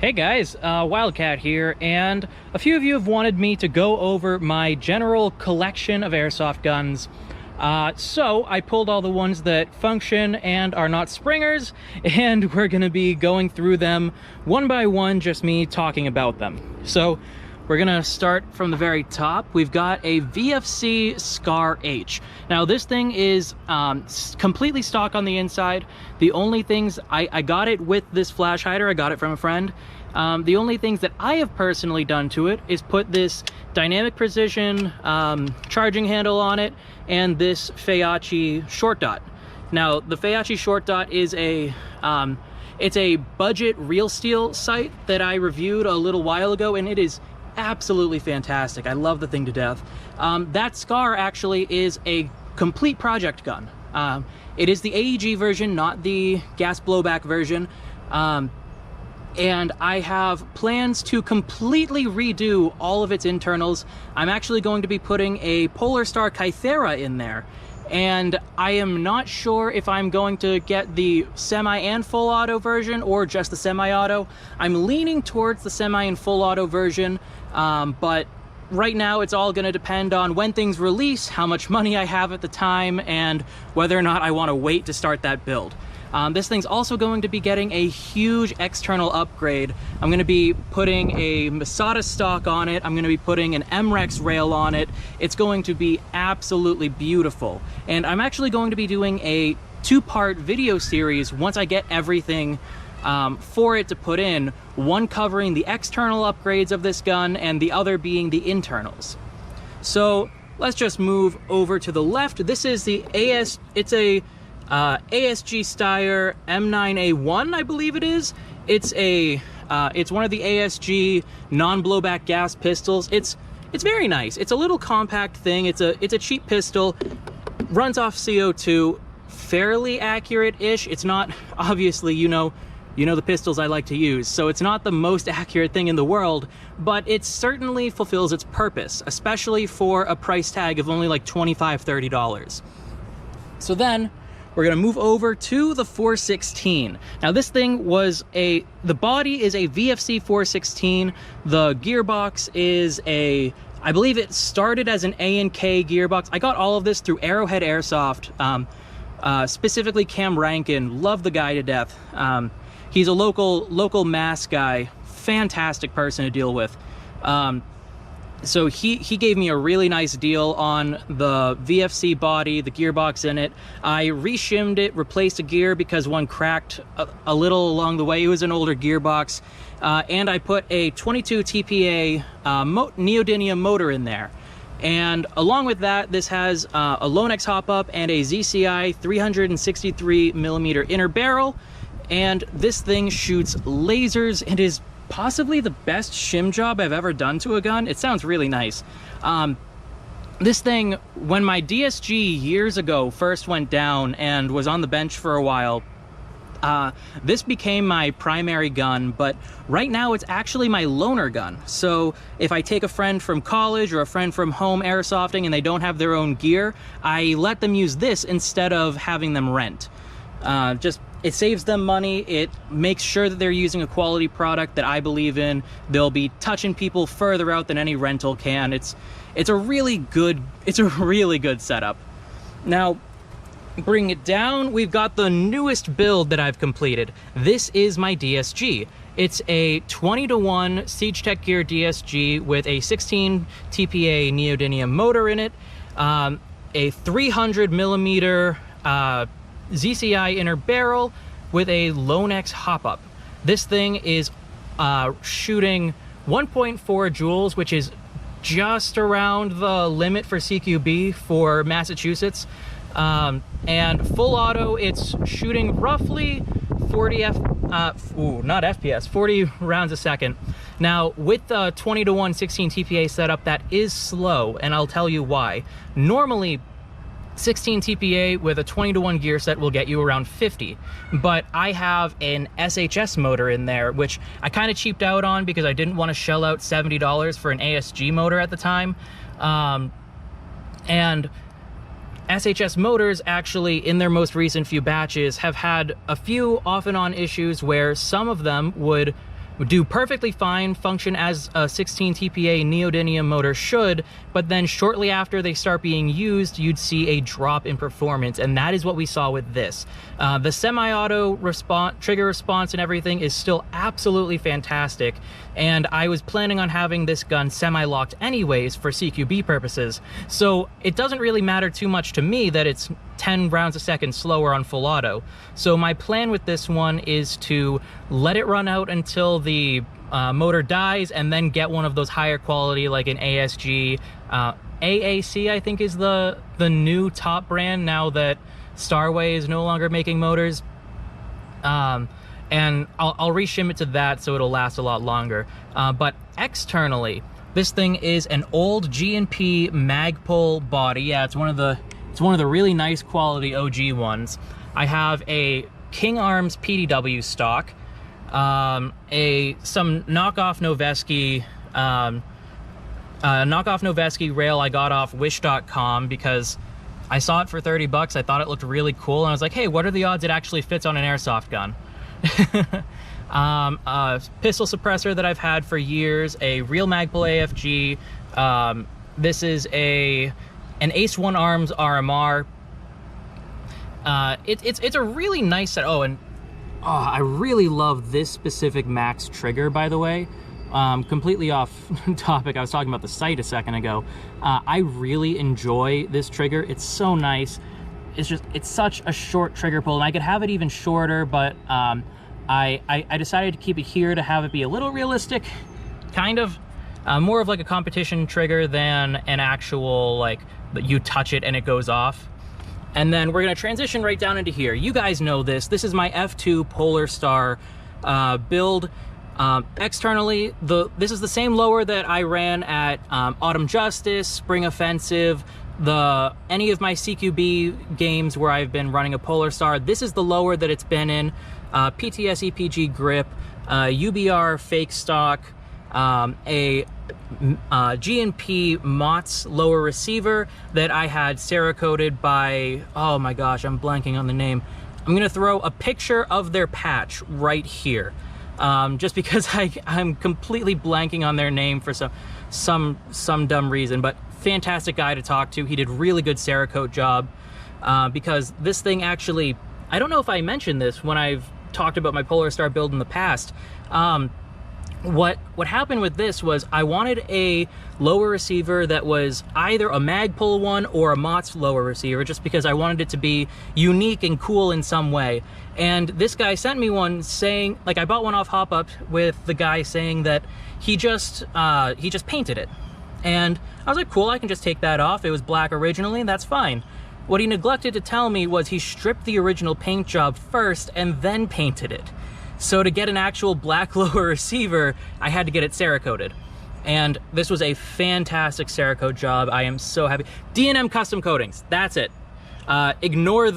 Hey guys, Wildcat here, and a few of you have wanted me to go over my general collection of airsoft guns. So I pulled all the ones that function and are not springers, and we're gonna be going through them one by one, just me talking about them. So we're gonna start from the very top. We've got a VFC Scar H. Now this thing is completely stock on the inside. The only things, I got it with this flash hider, I got it from a friend. The only things that I have personally done to it is put this dynamic precision charging handle on it and this Feiachi short dot. Now the Feiachi short dot is it's a budget real steel sight that I reviewed a little while ago, and it is absolutely fantastic. I love the thing to death. That Scar actually is a complete project gun. It is the AEG version, not the gas blowback version. And I have plans to completely redo all of its internals. I'm actually going to be putting a Polar Star Kythera in there. And I am not sure if I'm going to get the semi and full auto version or just the semi-auto. I'm leaning towards the semi and full auto version, but right now it's all going to depend on when things release, how much money I have at the time, and whether or not I want to wait to start that build. This thing's also going to be getting a huge external upgrade. I'm going to be putting a Masada stock on it. I'm going to be putting an MREX rail on it. It's going to be absolutely beautiful. And I'm actually going to be doing a two-part video series once I get everything for it to put in, one covering the external upgrades of this gun and the other being the internals. So let's just move over to the left. This is the it's a ASG Steyr M9A1, I believe it is. It's one of the ASG non-blowback gas pistols. It's very nice. It's a little compact thing. It's a cheap pistol, runs off CO2, fairly accurate-ish. It's not, obviously, you know the pistols I like to use, so it's not the most accurate thing in the world, but it certainly fulfills its purpose, especially for a price tag of only like $25, $30. So then we're gonna move over to the 416. Now this thing was the body is a VFC 416. The gearbox is I believe it started as an A&K gearbox. I got all of this through Arrowhead Airsoft, specifically Cam Rankin. Love the guy to death. He's a local Mass guy, fantastic person to deal with. So he gave me a really nice deal on the VFC body, the gearbox in it. I reshimmed it, replaced a gear because one cracked a little along the way. It was an older gearbox. And I put a 22 TPA neodymium motor in there. And along with that, this has a Lonex hop-up and a ZCI 363mm inner barrel. And this thing shoots lasers and is possibly the best shim job I've ever done to a gun. It sounds really nice. This thing, when my DSG years ago first went down and was on the bench for a while, this became my primary gun, but right now it's actually my loaner gun. So if I take a friend from college or a friend from home airsofting and they don't have their own gear, I let them use this instead of having them rent. It saves them money. It makes sure that they're using a quality product that I believe in. They'll be touching people further out than any rental can. It's a really good setup. Now, bring it down, we've got the newest build that I've completed. This is my DSG. It's a 20-to-1 Siege Tech Gear DSG with a 16 TPA neodymium motor in it, a 300mm ZCI inner barrel with a Lonex hop-up. This thing is shooting 1.4 joules, which is just around the limit for CQB for Massachusetts. And full auto, it's shooting roughly 40 rounds a second. Now, with the 20-to-1 16 TPA setup, that is slow, and I'll tell you why. Normally, 16 TPA with a 20-to-1 gear set will get you around 50, but I have an SHS motor in there, which I kind of cheaped out on because I didn't want to shell out $70 for an ASG motor at the time. And SHS motors actually, in their most recent few batches, have had a few off and on issues where some of them would would do perfectly fine, function as a 16 TPA neodymium motor should, but then shortly after they start being used, you'd see a drop in performance, and that is what we saw with this. The semi-auto trigger response and everything is still absolutely fantastic, and I was planning on having this gun semi-locked anyways for CQB purposes, so it doesn't really matter too much to me that it's 10 rounds a second slower on full auto. So my plan with this one is to let it run out until the motor dies, and then get one of those higher quality, like an ASG. AAC, I think, is the new top brand now that Starway is no longer making motors. And I'll reshim it to that so it'll last a lot longer. But externally, this thing is an old G&P Magpul body. Yeah, it's one of the really nice quality OG ones. I have a King Arms PDW stock, some knockoff Noveski rail I got off wish.com because I saw it for 30 bucks. I thought it looked really cool, and I was like, hey, what are the odds it actually fits on an airsoft gun? A pistol suppressor that I've had for years, a real Magpul AFG. This is an Ace 1 Arms RMR. It's a really nice set. I really love this specific Max trigger, by the way. Completely off topic, I was talking about the sight a second ago. I really enjoy this trigger. It's so nice. It's such a short trigger pull, and I could have it even shorter, but I decided to keep it here to have it be a little realistic, kind of. More of like a competition trigger than an actual, like, you touch it and it goes off. And then we're gonna transition right down into here. You guys know this. This is my F2 Polar Star build. Externally, this is the same lower that I ran at Autumn Justice, Spring Offensive, any of my CQB games where I've been running a Polar Star. This is the lower that it's been in. PTS EPG grip, UBR fake stock, a G&P Mott's lower receiver that I had Cerakoted by, oh my gosh, I'm blanking on the name. I'm gonna throw a picture of their patch right here, just because I'm completely blanking on their name for some dumb reason. But fantastic guy to talk to. He did really good Cerakote job, because this thing actually, I don't know if I mentioned this when I've talked about my Polar Star build in the past. What happened with this was I wanted a lower receiver that was either a Magpul one or a Mott's lower receiver, just because I wanted it to be unique and cool in some way. And this guy sent me one saying, like, I bought one off Hop Up with the guy saying that he just painted it. And I was like, cool, I can just take that off. It was black originally, and that's fine. What he neglected to tell me was he stripped the original paint job first and then painted it. So to get an actual black lower receiver, I had to get it Cerakoted. And this was a fantastic Cerakote job. I am so happy. D&M Custom Coatings, that's it. Ignore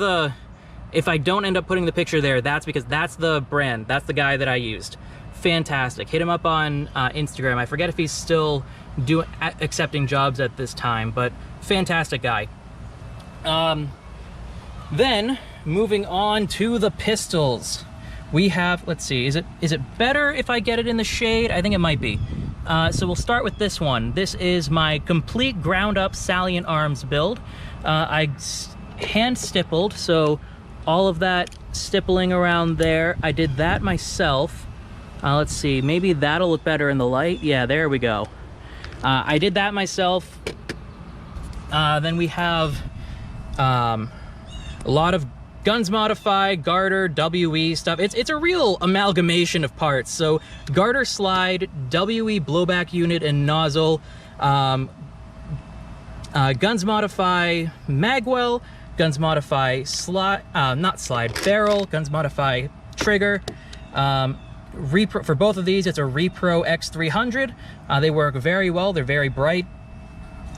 if I don't end up putting the picture there, that's because that's the brand. That's the guy that I used. Fantastic. Hit him up on Instagram. I forget if he's still accepting jobs at this time, but fantastic guy. Then, moving on to the pistols. We have, let's see, is it better if I get it in the shade? I think it might be. So we'll start with this one. This is my complete ground up Salient Arms build. I hand stippled, so all of that stippling around there, I did that myself. Let's see, maybe that'll look better in the light. Yeah, there we go. I did that myself. Then we have a lot of Guns Modify, Garter, WE stuff. It's a real amalgamation of parts. So Garter slide, WE blowback unit and nozzle, Guns Modify Magwell, Guns Modify barrel, Guns Modify trigger. For both of these, it's a Repro X300. They work very well. They're very bright.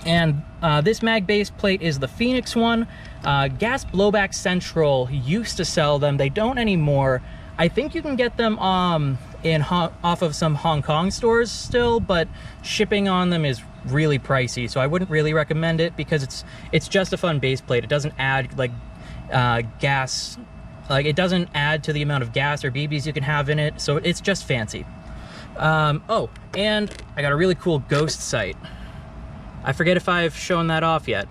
And this mag base plate is the Phoenix one. Gas Blowback Central used to sell them. They don't anymore. I think you can get them off of some Hong Kong stores still, but shipping on them is really pricey, so I wouldn't really recommend it because it's just a fun base plate. It doesn't add like gas, like it doesn't add to the amount of gas or BBs you can have in it, so it's just fancy. Oh, and I got a really cool ghost sight. I forget if I've shown that off yet,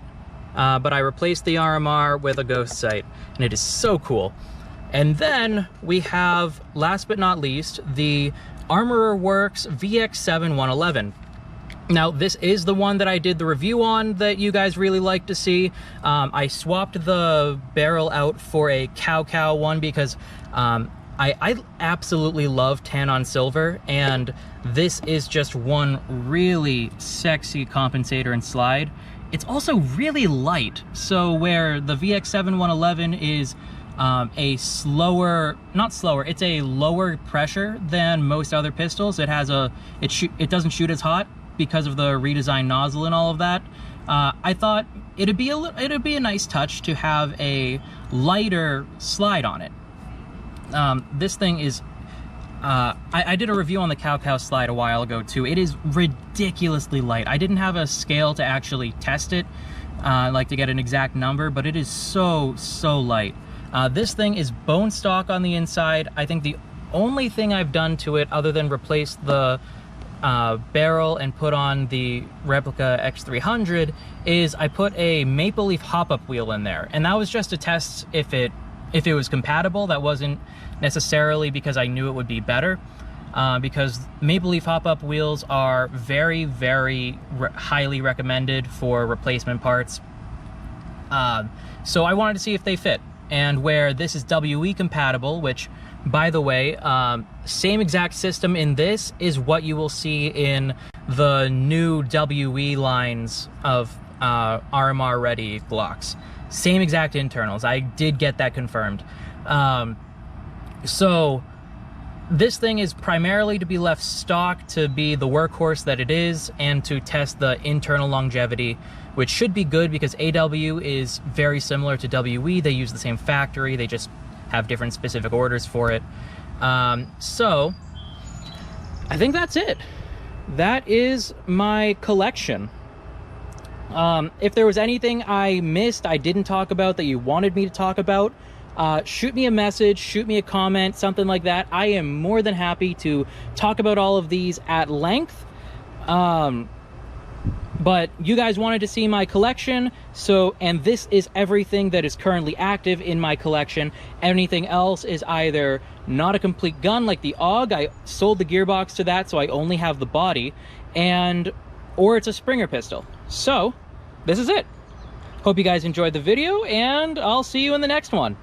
but I replaced the RMR with a ghost sight, and it is so cool. And then we have, last but not least, the Armorer Works VX7 111. Now, this is the one that I did the review on that you guys really like to see. I swapped the barrel out for a cow one because I absolutely love tan on silver, and this is just one really sexy compensator and slide. It's also really light, so where the VX7 111 is a slower, not slower, it's a lower pressure than most other pistols. It has it doesn't shoot as hot because of the redesigned nozzle and all of that. I thought it'd be a nice touch to have a lighter slide on it. This thing is, I did a review on the cow slide a while ago too. It is ridiculously light. I didn't have a scale to actually test it, like to get an exact number, but it is so light. This thing is bone stock on the inside. I think the only thing I've done to it other than replace the barrel and put on the replica X300 is I put a maple leaf hop-up wheel in there, and that was just to test if it was compatible. That wasn't necessarily because I knew it would be better, because maple leaf hop-up wheels are very highly recommended for replacement parts. So I wanted to see if they fit, and where this is WE compatible, which, by the way, same exact system in this is what you will see in the new WE lines of RMR ready Glocks. Same exact internals. I did get that confirmed. So this thing is primarily to be left stock to be the workhorse that it is, and to test the internal longevity, which should be good because AW is very similar to WE. They use the same factory, they just have different specific orders for it. So I think that's it. That is my collection. If there was anything I missed, I didn't talk about that you wanted me to talk about, shoot me a message, shoot me a comment, something like that. I am more than happy to talk about all of these at length. But you guys wanted to see my collection, and this is everything that is currently active in my collection. Anything else is either not a complete gun like the AUG, I sold the gearbox to that, so I only have the body, or it's a Springer pistol. So this is it. Hope you guys enjoyed the video, and I'll see you in the next one.